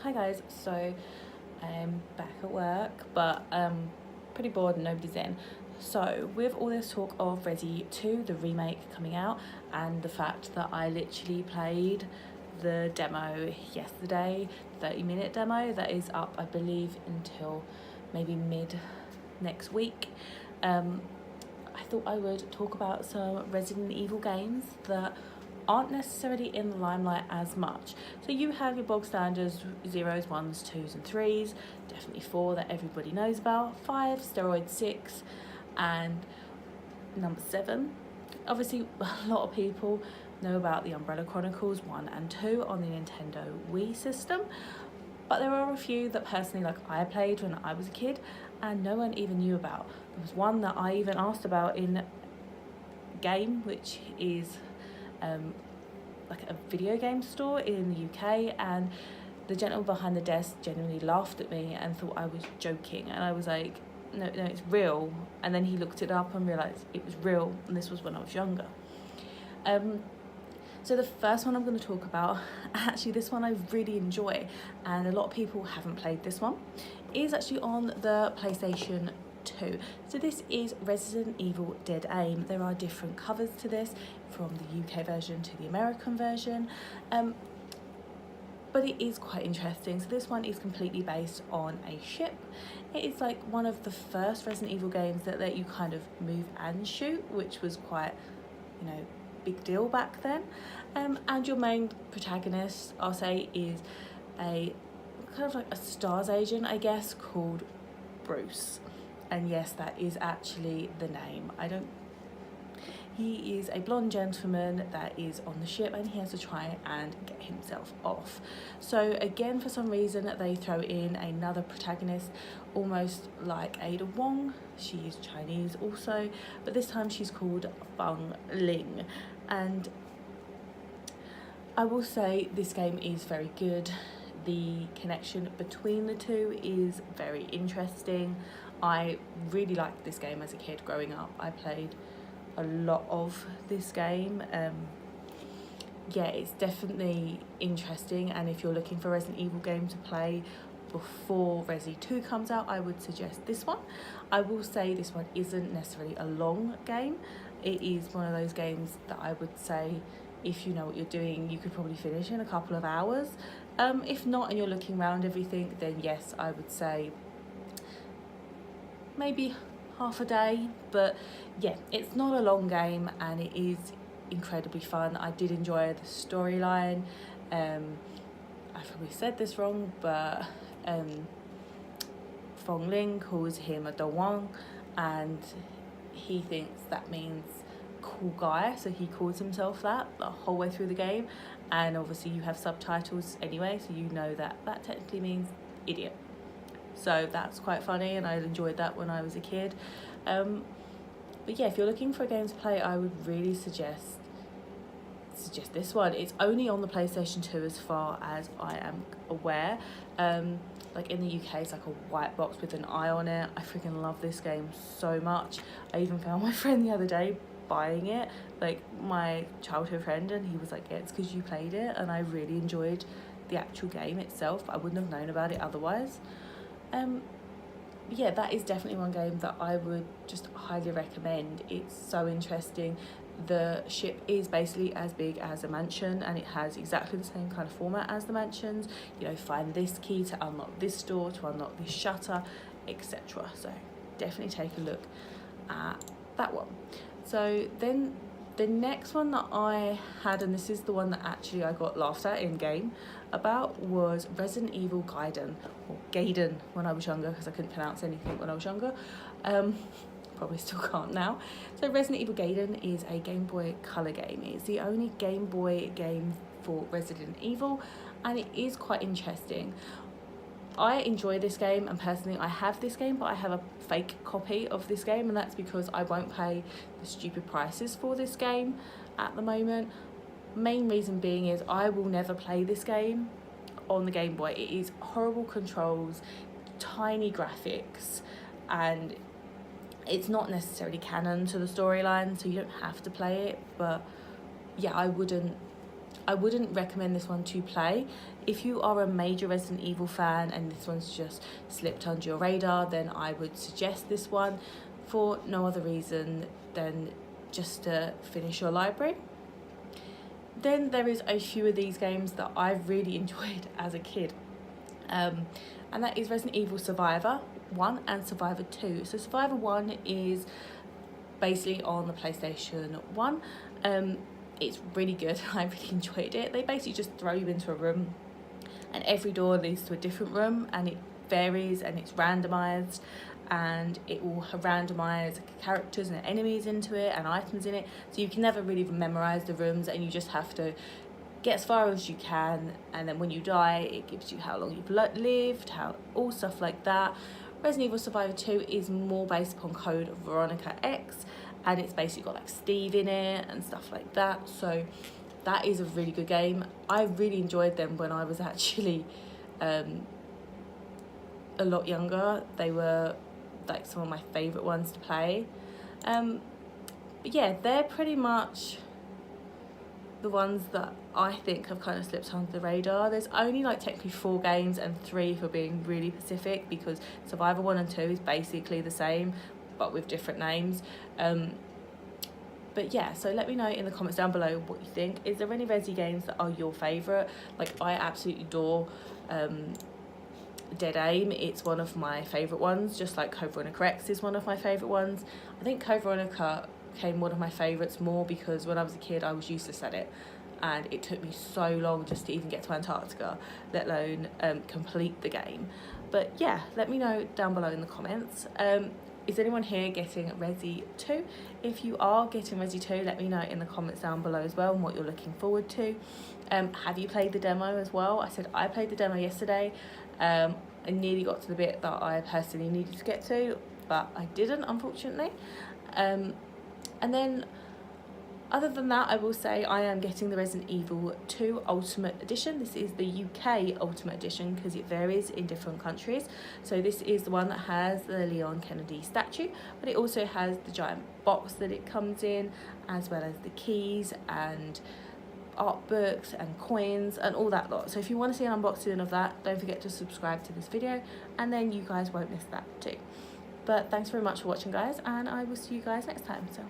Hi guys, so I'm back at work, but pretty bored and nobody's in. So with all this talk of Resi 2, the remake coming out, and the fact that I literally played the demo yesterday, 30-minute demo that is up, I believe, until maybe mid next week, I thought I would talk about some Resident Evil games that aren't necessarily in the limelight as much. So you have your bog standards, 0s, 1s, 2s and 3s, definitely 4 that everybody knows about, 5, Steroid 6 and number 7. Obviously a lot of people know about the Umbrella Chronicles 1 and 2 on the Nintendo Wii system, but there are a few that personally I played when I was a kid and no one even knew about. There was one that I even asked about in Game, which is like a video game store in the UK, and the gentleman behind the desk genuinely laughed at me and thought I was joking, and I was like, no, it's real. And then he looked it up and realised it was real, and this was when I was younger. So the first one I'm going to talk about, actually this one I really enjoy, and a lot of people haven't played this one, is actually on the PlayStation 2. So this is Resident Evil Dead Aim. There are different covers to this, from the UK version to the American version, but it is quite interesting. So this one is completely based on a ship. It is like one of the first Resident Evil games that let you kind of move and shoot, which was quite, big deal back then. And your main protagonist, I'll say, is a kind of like a STARS agent, I guess, called Bruce. And yes, that is actually the name. He is a blonde gentleman that is on the ship, and he has to try and get himself off. So again, for some reason, they throw in another protagonist, almost like Ada Wong. She is Chinese also, but this time she's called Feng Ling. And I will say this game is very good. The connection between the two is very interesting. I really liked this game as a kid growing up. I played a lot of this game. Yeah, it's definitely interesting, and if you're looking for a Resident Evil game to play before Resi 2 comes out, I would suggest this one. I will say this one isn't necessarily a long game. It is one of those games that I would say, if you know what you're doing, you could probably finish in a couple of hours. If not, and you're looking around everything, then yes, I would say maybe half a day. But yeah, it's not a long game and it is incredibly fun. I did enjoy the storyline. I probably said this wrong, but Feng Ling calls him a Dawang, and he thinks that means cool guy, so he calls himself that the whole way through the game. And obviously you have subtitles anyway, so you know that technically means idiot. So that's quite funny, and I enjoyed that when I was a kid. But yeah, if you're looking for a game to play, I would really suggest this one. It's only on the PlayStation 2 as far as I am aware. Like in the UK, it's like a white box with an eye on it. I freaking love this game so much. I even found my friend the other day buying it, like my childhood friend, and he was like, yeah, it's because you played it. And I really enjoyed the actual game itself. I wouldn't have known about it otherwise. Yeah, that is definitely one game that I would just highly recommend. It's so interesting. The ship is basically as big as a mansion, and it has exactly the same kind of format as the mansions. Find this key to unlock this door, to unlock this shutter, etc. So definitely take a look at that one. So then the next one that I had, and this is the one that actually I got laughed at in game about, was Resident Evil Gaiden, or Gaiden when I was younger, because I couldn't pronounce anything when I was younger. Probably still can't now. So Resident Evil Gaiden is a Game Boy Color game. It's the only Game Boy game for Resident Evil, and it is quite interesting. I enjoy this game, and personally I have this game, but I have a fake copy of this game, and that's because I won't pay the stupid prices for this game at the moment. Main reason being is I will never play this game on the Game Boy. It is horrible controls, tiny graphics, and it's not necessarily canon to the storyline, so you don't have to play it. But yeah, I wouldn't I wouldn't recommend this one to play. If you are a major Resident Evil fan and this one's just slipped under your radar, then I would suggest this one for no other reason than just to finish your library. Then there is a few of these games that I've really enjoyed as a kid. And that is Resident Evil Survivor 1 and Survivor 2. So Survivor 1 is basically on the PlayStation 1. It's really good. I really enjoyed it. They basically just throw you into a room and every door leads to a different room, and it varies and it's randomized, and it will randomize characters and enemies into it and items in it, so you can never really memorize the rooms, and you just have to get as far as you can, and then when you die it gives you how long you've lived, all stuff like that. Resident Evil Survivor 2 is more based upon Code Veronica X, and it's basically got like Steve in it and stuff like that, so that is a really good game. I really enjoyed them when I was actually a lot younger. They were like some of my favourite ones to play. But yeah, they're pretty much the ones that I think have kind of slipped under the radar. There's only like technically 4 games and 3 for being really specific, because Survivor 1 and 2 is basically the same but with different names. But yeah, so let me know in the comments down below what you think. Is there any Resi games that are your favourite? Like, I absolutely adore Dead Aim. It's one of my favourite ones, just like Code Veronica X is one of my favourite ones. I think Code Veronica became one of my favourites more because when I was a kid I was useless at it, and it took me so long just to even get to Antarctica, let alone complete the game. But yeah, let me know down below in the comments. Is anyone here getting Resi 2? If you are getting Resi 2, let me know in the comments down below as well and what you're looking forward to. Have you played the demo as well? I said I played the demo yesterday. I nearly got to the bit that I personally needed to get to, but I didn't, unfortunately. And then other than that, I will say I am getting the Resident Evil 2 Ultimate Edition. This is the UK Ultimate Edition because it varies in different countries. So this is the one that has the Leon Kennedy statue, but it also has the giant box that it comes in, as well as the keys and art books and coins and all that lot. So if you want to see an unboxing of that, don't forget to subscribe to this video, and then you guys won't miss that too. But thanks very much for watching, guys, and I will see you guys next time. So